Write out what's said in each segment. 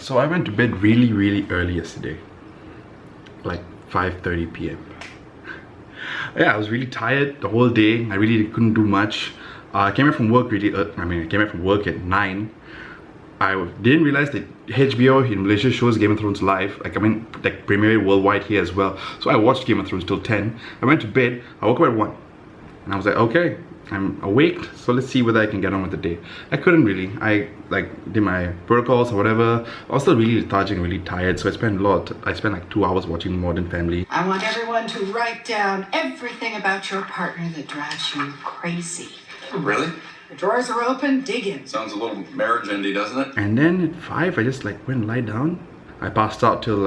So I went to bed really early yesterday, like 5:30 p.m. Yeah, I was really tired the whole day. I really couldn't do much. I came back from work really I came back from work at 9. I didn't realize that HBO in Malaysia shows Game of Thrones live. Like premiere worldwide here as well. So I watched Game of Thrones till 10. I went to bed. I woke up at 1, and I was like, okay, I'm awake, so let's see whether I can get on with the day. I couldn't really. I did my protocols or whatever. I was still really lethargic and really tired, so I spent like 2 hours watching Modern Family. I want everyone to write down everything about your partner that drives you crazy. Really? The drawers are open, dig in. Sounds a little marriage-endy, doesn't it? And then at 5, I just went and lie down. I passed out till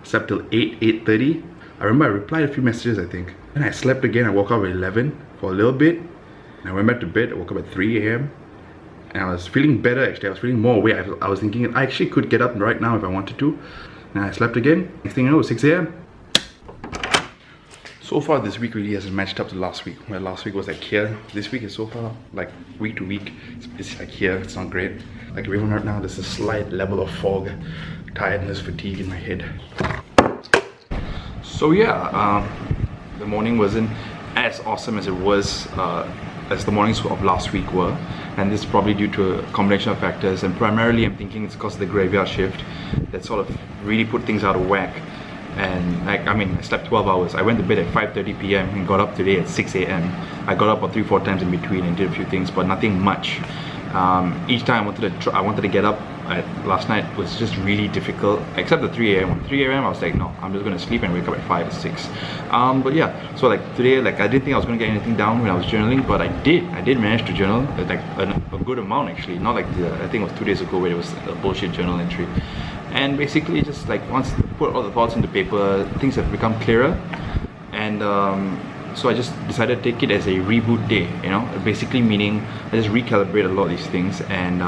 slept till 8:30. I remember I replied a few messages, I think. Then I slept again. I woke up at 11 for a little bit. I went back to bed. I woke up at 3 a.m. and I was feeling better actually. I was feeling more awake. I was thinking I actually could get up right now if I wanted to. And I slept again. Next thing you know, 6 a.m. So far this week really hasn't matched up to last week. Where last week was here. This week is so far week to week. It's here. It's not great. Even right now, there's a slight level of fog, tiredness, fatigue in my head. So yeah, the morning wasn't as awesome as it was as the mornings of last week were, and this is probably due to a combination of factors, and primarily I'm thinking it's because of the graveyard shift that sort of really put things out of whack. And I slept 12 hours. I went to bed at 5:30 p.m. and got up today at 6 a.m. I got up about 3-4 times in between and did a few things, but nothing much. Each time I wanted to get up last night was just really difficult, except the 3 a.m. 3 a.m. I was like, no, I'm just gonna sleep and wake up at 5 or 6. But yeah, so today, I didn't think I was gonna get anything down when I was journaling, but I did manage to journal a good amount actually. Not like I think it was 2 days ago where it was a bullshit journal entry. And basically just once I put all the thoughts into paper, things have become clearer. And so I just decided to take it as a reboot day, basically meaning I just recalibrate a lot of these things and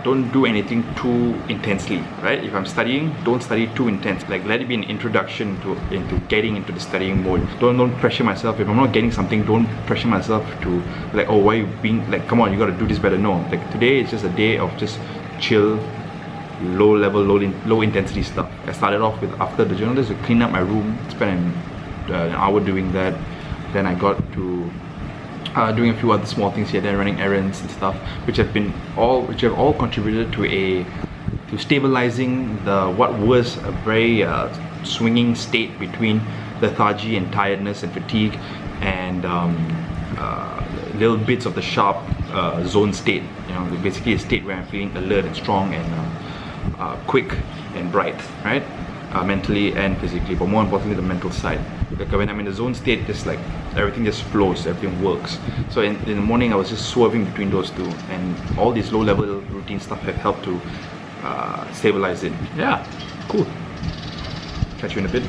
don't do anything too intensely, right? If I'm studying, don't study too intense. Let it be an introduction into getting into the studying mode. Don't pressure myself. If I'm not getting something, don't pressure myself to oh, why are you being come on, you got to do this better. No, today is just a day of just chill, low level, low intensity stuff. I started off with, after the journal, just to clean up my room, spend an hour doing that. Then I got to doing a few other small things here, then running errands and stuff, which have all contributed to stabilizing what was a very swinging state between lethargy and tiredness and fatigue and little bits of the sharp zone state. Basically a state where I'm feeling alert and strong and quick and bright, right? Mentally and physically, but more importantly the mental side. When I'm in the zone state, just everything just flows, everything works. So in the morning I was just swerving between those two, and all these low level routine stuff have helped to stabilize it. Yeah, cool. Catch you in a bit.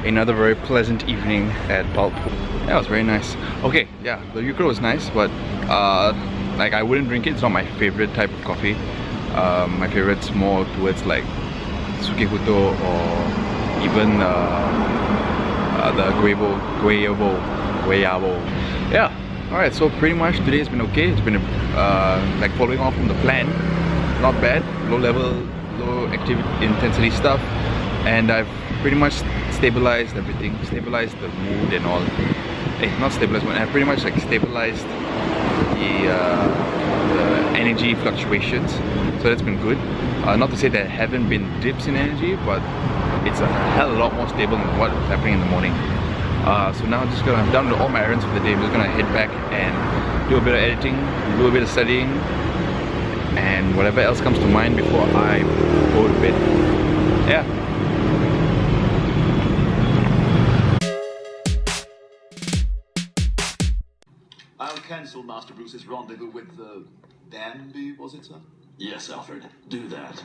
Another very pleasant evening at Pulp'S. That was very nice. Okay, yeah, the Yukro was nice, but I wouldn't drink it. It's not my favorite type of coffee. My favorite's more towards Suke Huto or even the Guayabo. Yeah. Alright, so pretty much today has been okay. It's been following on from the plan. Not bad. Low level, low activity intensity stuff, and I've pretty much stabilized everything, stabilized the mood and all. Not stabilized, but I pretty much stabilized the energy fluctuations. So that's been good. Not to say there haven't been dips in energy, but it's a hell of a lot more stable than what was happening in the morning. So now I'm done with all my errands for the day. I'm just gonna head back and do a bit of editing, do a bit of studying, and whatever else comes to mind before I go to bed. Yeah. I'll cancel Master Bruce's rendezvous with the Danby, was it, sir? Yes, Alfred, do that.